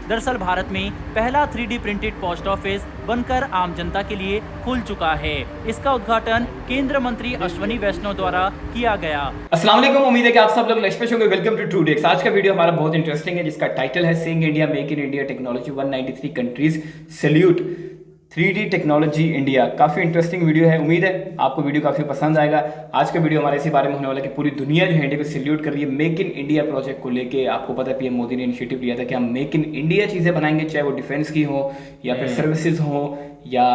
दरअसल भारत में पहला 3D प्रिंटेड पोस्ट ऑफिस बनकर आम जनता के लिए खुल चुका है। इसका उद्घाटन केंद्र मंत्री अश्विनी वैष्णव द्वारा किया गया। अस्सलाम वालेकुम, उम्मीद है कि आप सब लोग लक्ष्मण होंगे। Welcome to Trudex. आज का वीडियो हमारा बहुत इंटरेस्टिंग है, जिसका टाइटल है saying India make in India technology 193 countries salute 3D technology India. काफ़ी इंटरेस्टिंग वीडियो है, उम्मीद है आपको वीडियो काफ़ी पसंद आएगा। आज का वीडियो हमारे इसी बारे में होने वाला है कि पूरी दुनिया जो है इंडिया को सैल्यूट कर रही है मेक इन इंडिया प्रोजेक्ट को लेके। आपको पता है पीएम मोदी ने इनिशिएटिव लिया था कि हम मेक इन इंडिया चीज़ें बनाएंगे, चाहे वो डिफेंस की हो या फिर सर्विसेज हो या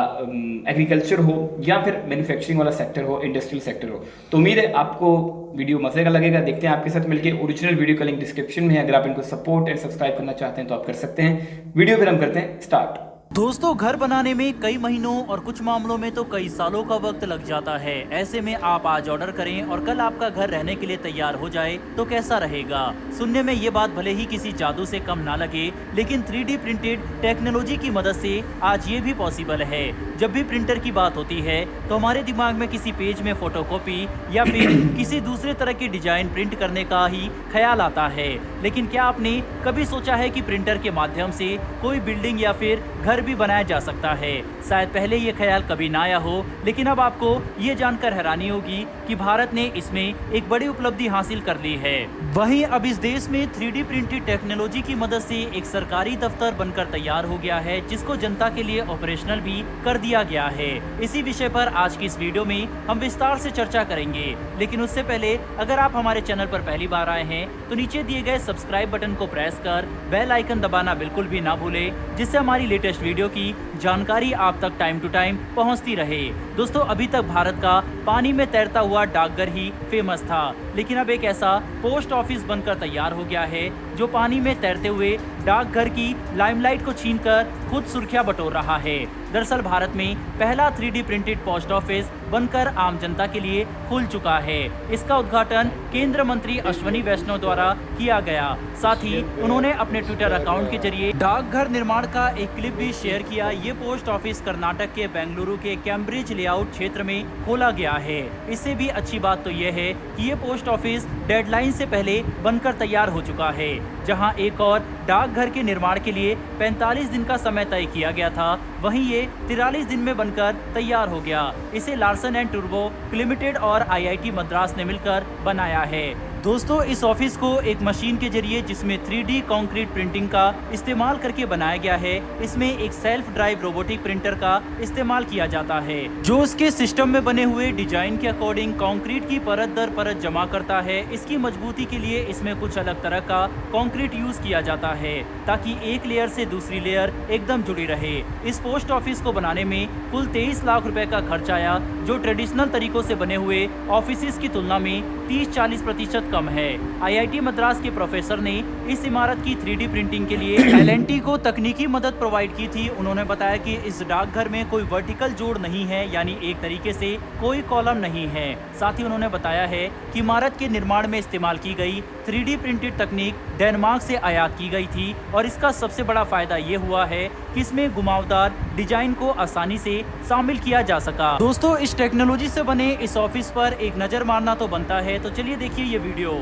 एग्रीकल्चर हो या फिर मैन्युफैक्चरिंग वाला सेक्टर हो, इंडस्ट्रियल सेक्टर हो। तो उम्मीद है आपको वीडियो मजे का लगेगा। देखते हैं आपके साथ मिलकर। ओरिजिनल वीडियो का लिंक डिस्क्रिप्शन में है, अगर आप इनको सपोर्ट एंड सब्सक्राइब करना चाहते हैं तो आप कर सकते हैं। वीडियो फिर हम करते हैं स्टार्ट। दोस्तों, घर बनाने में कई महीनों और कुछ मामलों में तो कई सालों का वक्त लग जाता है। ऐसे में आप आज ऑर्डर करें और कल आपका घर रहने के लिए तैयार हो जाए तो कैसा रहेगा। सुनने में ये बात भले ही किसी जादू से कम ना लगे, लेकिन 3D प्रिंटेड टेक्नोलॉजी की मदद से आज ये भी पॉसिबल है। जब भी प्रिंटर की बात होती है तो हमारे दिमाग में किसी पेज में फोटोकॉपी या फिर किसी दूसरे तरह की डिजाइन प्रिंट करने का ही ख्याल आता है। लेकिन क्या आपने कभी सोचा है कि प्रिंटर के माध्यम से कोई बिल्डिंग या फिर घर भी बनाया जा सकता है? शायद पहले ये ख्याल कभी ना आया हो, लेकिन अब आपको ये जानकर हैरानी होगी कि भारत ने इसमें एक बड़ी उपलब्धि हासिल कर ली है। वहीं अब इस देश में 3D प्रिंटेड टेक्नोलॉजी की मदद से एक सरकारी दफ्तर बनकर तैयार हो गया है, जिसको जनता के लिए ऑपरेशनल भी कर दिया गया है। इसी विषय पर आज की इस वीडियो में हम विस्तार से चर्चा करेंगे। लेकिन उससे पहले अगर आप हमारे चैनल पर पहली बार आए हैं तो नीचे दिए गए सब्सक्राइब बटन को प्रेस कर बेल आइकन दबाना बिल्कुल भी ना भूले, जिससे हमारी लेटेस्ट वीडियो की जानकारी आप तक टाइम टू टाइम पहुंचती रहे। दोस्तों, अभी तक भारत का पानी में तैरता हुआ डाकघर ही फेमस था, लेकिन अब एक ऐसा पोस्ट ऑफिस बनकर तैयार हो गया है जो पानी में तैरते हुए डाकघर की लाइमलाइट को छीनकर खुद सुर्खियां बटोर रहा है। दरअसल भारत में पहला 3D प्रिंटेड पोस्ट ऑफिस बनकर आम जनता के लिए खुल चुका है। इसका उद्घाटन केंद्र मंत्री अश्विनी वैष्णव द्वारा किया गया। साथ ही उन्होंने अपने ट्विटर अकाउंट के जरिए डाकघर निर्माण का एक क्लिप भी शेयर किया। ये पोस्ट ऑफिस कर्नाटक के बेंगलुरु के कैम्ब्रिज लेआउट क्षेत्र में खोला गया है। इससे भी अच्छी बात तो यह है कि ये पोस्ट ऑफिस डेडलाइन से पहले बनकर तैयार हो चुका है। जहां एक और डाकघर के निर्माण के लिए 45 दिन का समय तय किया गया था, वहीं ये 43 दिन में बनकर तैयार हो गया। इसे लार्सन एंड टूब्रो लिमिटेड और IIT मद्रास ने मिलकर बनाया है। दोस्तों, इस ऑफिस को एक मशीन के जरिए जिसमें 3D कंक्रीट प्रिंटिंग का इस्तेमाल करके बनाया गया है, इसमें एक सेल्फ ड्राइव रोबोटिक प्रिंटर का इस्तेमाल किया जाता है, जो उसके सिस्टम में बने हुए डिजाइन के अकॉर्डिंग कंक्रीट की परत दर परत जमा करता है। इसकी मजबूती के लिए इसमें कुछ अलग तरह का कंक्रीट यूज किया जाता है, ताकि एक लेयर से दूसरी लेयर एकदम जुड़ी रहे। इस पोस्ट ऑफिस को बनाने में कुल 23 लाख रुपए का खर्च आया, जो ट्रेडिशनल तरीकों से बने हुए ऑफिस की तुलना में 30-40% कम है। IIT मद्रास के प्रोफेसर ने इस इमारत की 3D प्रिंटिंग के लिए L&T को तकनीकी मदद प्रोवाइड की थी। उन्होंने बताया कि इस डाकघर में कोई वर्टिकल जोड़ नहीं है, यानी एक तरीके से कोई कॉलम नहीं है। साथ ही उन्होंने बताया है कि इमारत के निर्माण में इस्तेमाल की गई 3D प्रिंटेड तकनीक डेनमार्क से आयात की गई थी, और इसका सबसे बड़ा फायदा ये हुआ है कि इसमें घुमावदार डिजाइन को आसानी से शामिल किया जा सका। दोस्तों, इस टेक्नोलॉजी से बने इस ऑफिस पर एक नजर मारना तो बनता है, तो चलिए देखिए ये वीडियो।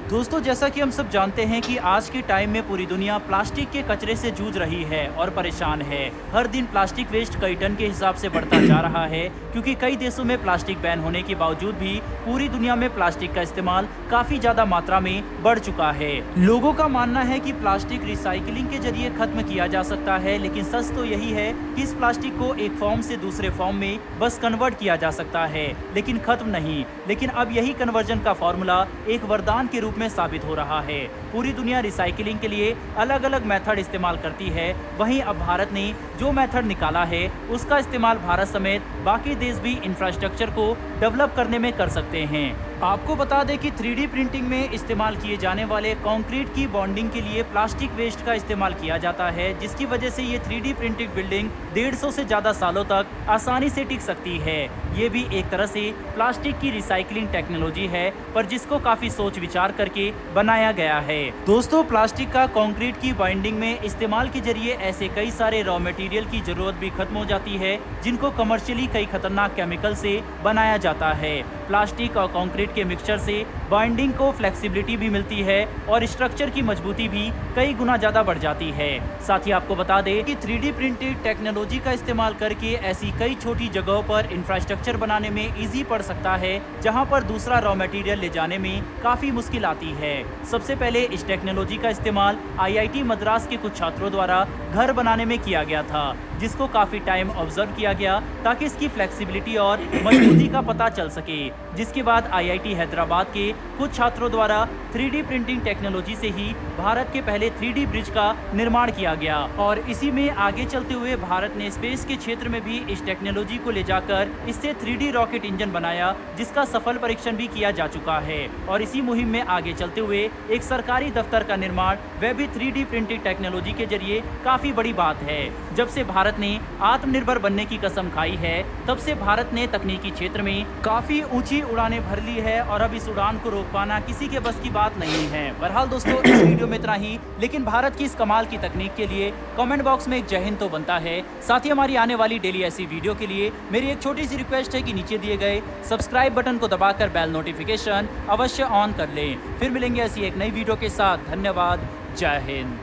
दोस्तों, जैसा कि हम सब जानते हैं कि आज के टाइम में पूरी दुनिया प्लास्टिक के कचरे से जूझ रही है और परेशान है। हर दिन प्लास्टिक वेस्ट कई टन के हिसाब से बढ़ता जा रहा है, क्योंकि कई देशों में प्लास्टिक बैन होने के बावजूद भी पूरी दुनिया में प्लास्टिक का इस्तेमाल काफी ज्यादा मात्रा में बढ़ चुका है। लोगों का मानना है कि प्लास्टिक रिसाइकलिंग के जरिए खत्म किया जा सकता है, लेकिन सच तो यही है कि इस प्लास्टिक को एक फॉर्म से दूसरे फॉर्म में बस कन्वर्ट किया जा सकता है, लेकिन खत्म नहीं। लेकिन अब यही कन्वर्जन का फॉर्मूला एक वरदान के रूप में साबित हो रहा है। पूरी दुनिया रिसाइकलिंग के लिए अलग अलग मेथड इस्तेमाल करती है, वहीं अब भारत ने जो मेथड निकाला है उसका इस्तेमाल भारत समेत बाकी देश भी इंफ्रास्ट्रक्चर को डेवलप करने में कर सकते हैं। आपको बता दें कि 3D प्रिंटिंग में इस्तेमाल किए जाने वाले कंक्रीट की बॉन्डिंग के लिए प्लास्टिक वेस्ट का इस्तेमाल किया जाता है, जिसकी वजह से ये 3D प्रिंटेड बिल्डिंग 150 से ज़्यादा सालों तक आसानी से टिक सकती है। ये भी एक तरह से प्लास्टिक की रिसाइकलिंग टेक्नोलॉजी है, पर जिसको काफ़ी सोच विचार करके बनाया गया है। दोस्तों, प्लास्टिक का कंक्रीट की बाइंडिंग में इस्तेमाल के जरिए ऐसे कई सारे रॉ मटेरियल की ज़रूरत भी खत्म हो जाती है, जिनको कमर्शियली कई खतरनाक केमिकल से बनाया जाता है। प्लास्टिक और कंक्रीट के मिक्सचर से बाइंडिंग को फ्लेक्सिबिलिटी भी मिलती है और स्ट्रक्चर की मजबूती भी कई गुना ज़्यादा बढ़ जाती है। साथ ही आपको बता दें कि 3D प्रिंटेड टेक्नोलॉजी का इस्तेमाल करके ऐसी कई छोटी जगहों पर इंफ्रास्ट्रक्चर बनाने में इजी पड़ सकता है, जहां पर दूसरा रॉ मटेरियल ले जाने में काफ़ी मुश्किल आती है। सबसे पहले इस टेक्नोलॉजी का इस्तेमाल IIT मद्रास के कुछ छात्रों द्वारा घर बनाने में किया गया था, जिसको काफ़ी टाइम ऑब्जर्व किया गया ताकि इसकी फ्लेक्सिबिलिटी और मजबूती का पता चल सके। जिसके बाद IIT हैदराबाद के कुछ छात्रों द्वारा 3D प्रिंटिंग टेक्नोलॉजी से ही भारत के पहले 3D ब्रिज का निर्माण किया गया और इसी में आगे चलते हुए भारत ने स्पेस के क्षेत्र में भी इस टेक्नोलॉजी को ले जाकर इससे 3D रॉकेट इंजन बनाया, जिसका सफल परीक्षण भी किया जा चुका है। और इसी मुहिम में आगे चलते हुए एक सरकारी दफ्तर का निर्माण वह भी 3D प्रिंटेड टेक्नोलॉजी के जरिए काफी बड़ी बात है। जब से भारत ने आत्मनिर्भर बनने की कसम खाई है, तब से भारत ने तकनीकी क्षेत्र में काफी ऊंची उड़ानें भर ली है और अब इस उड़ान को रोक पाना किसी के बस की बात नहीं है। बहरहाल दोस्तों, इस वीडियो में इतना ही, लेकिन भारत की इस कमाल की तकनीक के लिए कमेंट बॉक्स में एक जय हिंद तो बनता है। साथ ही हमारी आने वाली डेली ऐसी वीडियो के लिए मेरी एक छोटी सी रिक्वेस्ट है कि नीचे दिए गए सब्सक्राइब बटन को दबाकर बेल नोटिफिकेशन अवश्य ऑन कर लें। फिर मिलेंगे ऐसी एक नई वीडियो के साथ। धन्यवाद, जय हिंद।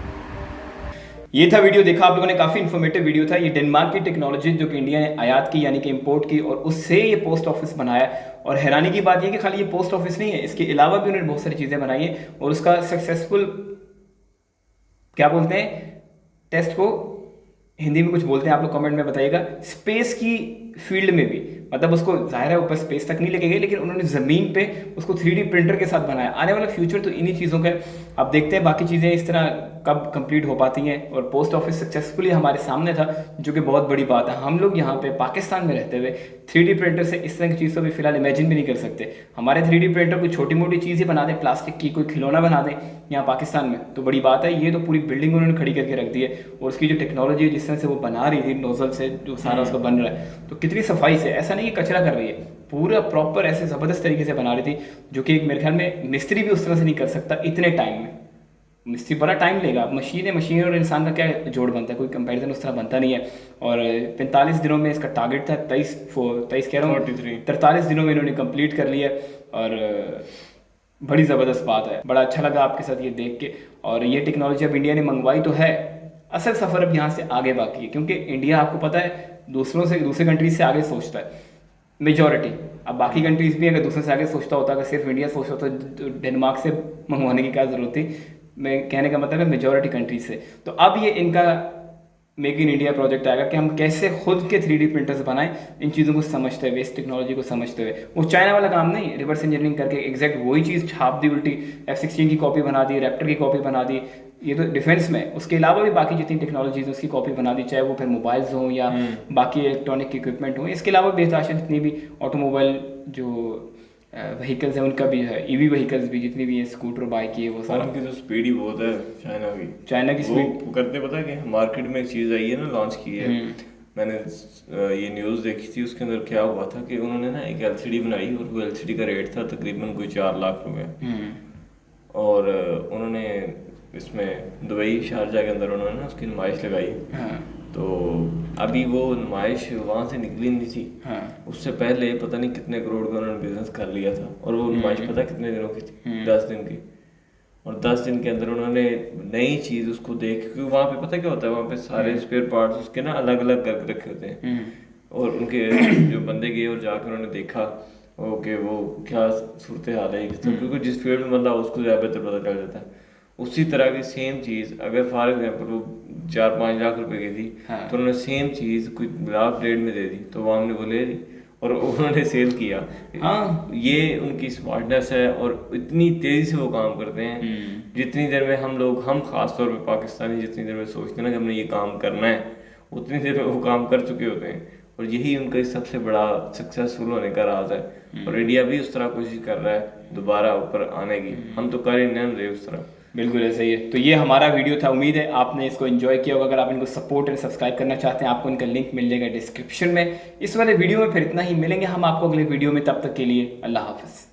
ये था वीडियो, देखा आप लोगों ने, काफ़ी इन्फॉर्मेटिव वीडियो था। ये डेनमार्क की टेक्नोलॉजी जो कि इंडिया ने आयात की, यानी कि इंपोर्ट की, और उससे ये पोस्ट ऑफिस बनाया। और हैरानी की बात ये कि खाली ये पोस्ट ऑफिस नहीं है, इसके अलावा भी उन्होंने बहुत सारी चीज़ें बनाई हैं और उसका सक्सेसफुल, क्या बोलते हैं, टेस्ट को हिंदी में कुछ बोलते हैं, आप लोग कमेंट में बताइएगा। स्पेस की फील्ड में भी, मतलब उसको जाहिर है ऊपर स्पेस तक नहीं लेके गए, लेकिन उन्होंने ज़मीन पे उसको 3D प्रिंटर के साथ बनाया। आने वाला फ्यूचर तो इन्हीं चीज़ों का है। अब देखते हैं बाकी चीज़ें इस तरह कब कंप्लीट हो पाती हैं। और पोस्ट ऑफिस सक्सेसफुली हमारे सामने था, जो कि बहुत बड़ी बात है। हम लोग यहाँ पे पाकिस्तान में रहते हुए 3D प्रिंटर से इस तरह की चीज़ तो भी फिलहाल इमेजिन भी नहीं कर सकते। हमारे 3D प्रिंटर कोई छोटी मोटी चीज़ ही बना दें, प्लास्टिक की कोई खिलौना बना दें यहाँ पाकिस्तान में, तो बड़ी बात है। ये तो पूरी बिल्डिंग उन्होंने खड़ी करके रख दी है और उसकी जो टेक्नोलॉजी है, जिस तरह से वो बना रही थी नोजल से, जो सारा उसका बन रहा है, तो कितनी सफाई से, ऐसा नहीं कि कचरा कर रही है, पूरा प्रॉपर ऐसे ज़बरदस्त तरीके से बना रही थी, जो कि एक मेरे ख्याल में मिस्त्री भी उस तरह से नहीं कर सकता इतने टाइम में। मिस्त्री बड़ा टाइम लेगा, मशीन और इंसान का क्या जोड़ बनता है, कोई कंपैरिजन उस तरह बनता नहीं है। और 45 दिनों में इसका टारगेट था, 23 कह रहा हूँ, 43 दिनों में इन्होंने कंप्लीट कर लिया। और बड़ी ज़बरदस्त बात है, बड़ा अच्छा लगा आपके साथ ये देख के। और ये टेक्नोलॉजी अब इंडिया ने मंगवाई तो है, असल सफ़र अब यहाँ से आगे बाकी है, क्योंकि इंडिया आपको पता है दूसरे कंट्रीज से आगे सोचता है मेजॉरिटी। अब बाकी कंट्रीज भी अगर दूसरे से आगे सोचता होता, अगर सिर्फ इंडिया सोचता तो डेनमार्क से मंगवाने की क्या ज़रूरत थी। मैं कहने का मतलब है मेजॉरिटी कंट्रीज से। तो अब ये इनका मेक इन इंडिया प्रोजेक्ट आएगा कि हम कैसे खुद के 3D प्रिंटर्स बनाएं, इन चीज़ों को समझते हुए, इस टेक्नोलॉजी को समझते हुए। वो चाइना वाला काम नहीं, रिवर्स इंजीनियरिंग करके एग्जैक्ट वही चीज़ छाप दी उल्टी, F-16 की कॉपी बना दी, रैप्टर की कॉपी बना दी। ये तो डिफेंस में, उसके अलावा भी बाकी जितनी टेक्नोलॉजीज उसकी कॉपी बना दी, चाहे वो फिर मोबाइल्स हों या बाकी इलेक्ट्रॉनिक इक्विपमेंट हों। इसके अलावा बेतहाशा जितनी भी ऑटोमोबाइल जो व्हीकल्स हैं उनका भी है, EV व्हीकल्स भी जितनी भी है, स्कूटर बाइक ये वो सारा। उनकी तो स्पीड ही बहुत है चाइना की स्पीड करते। पता है कि मार्केट में एक चीज़ आई है ना, लॉन्च की है, मैंने ये न्यूज़ देखी थी। उसके अंदर क्या हुआ था कि उन्होंने ना एक LCD बनाई और वो LCD का रेट था तकरीबन कोई 4 लाख रुपए। और उन्होंने इसमें दुबई शारजा के अंदर उन्होंने उसकी नुमाइश लगाई। तो अभी वो नुमाइश वहाँ से निकली नहीं थी। उससे पहले पता नहीं कितने करोड़ का उन्होंने बिजनेस कर लिया था। और वो नुमाइश पता कितने दिनों की थी? 10 दिन की। और 10 दिन के अंदर उन्होंने नई चीज़ उसको देख, क्योंकि वहाँ पे पता क्या होता है, वहाँ पे सारे स्पेयर पार्ट्स उसके ना अलग अलग करके रखे होते हैं। और उनके जो बंदे गए और जाकर उन्होंने देखा ओके वो क्या सूरत हाल है, क्योंकि जिस फील्ड में बंदा उसको ज़्यादा बेहतर पता चल जाता है। उसी तरह की सेम चीज़ अगर फॉर एग्जाम्पल वो 4-5 लाख रुपए की थी, तो उन्होंने सेम चीज़ कोई लाख 1.5 में दे दी, तो वो हमने वो ले ली और उन्होंने सेल किया। ये उनकी स्मार्टनेस है और इतनी तेज़ी से वो काम करते हैं। जितनी देर में हम खास तौर पे पाकिस्तानी जितनी देर में सोचते हैं ना कि हमने ये काम करना है, उतनी देर में वो काम कर चुके होते हैं। और यही उनका सबसे बड़ा सक्सेसफुल होने का राज है। और इंडिया भी उस तरह कोशिश कर रहा है दोबारा ऊपर आने की, हम तो कर ही नहीं रहे उस तरह। बिल्कुल ऐसा ही है। तो ये हमारा वीडियो था, उम्मीद है आपने इसको एंजॉय किया होगा। अगर आप इनको सपोर्ट एंड सब्सक्राइब करना चाहते हैं, आपको इनका लिंक मिल जाएगा डिस्क्रिप्शन में। इस वाले वीडियो में फिर इतना ही, मिलेंगे हम आपको अगले वीडियो में, तब तक के लिए अल्लाह हाफिज़।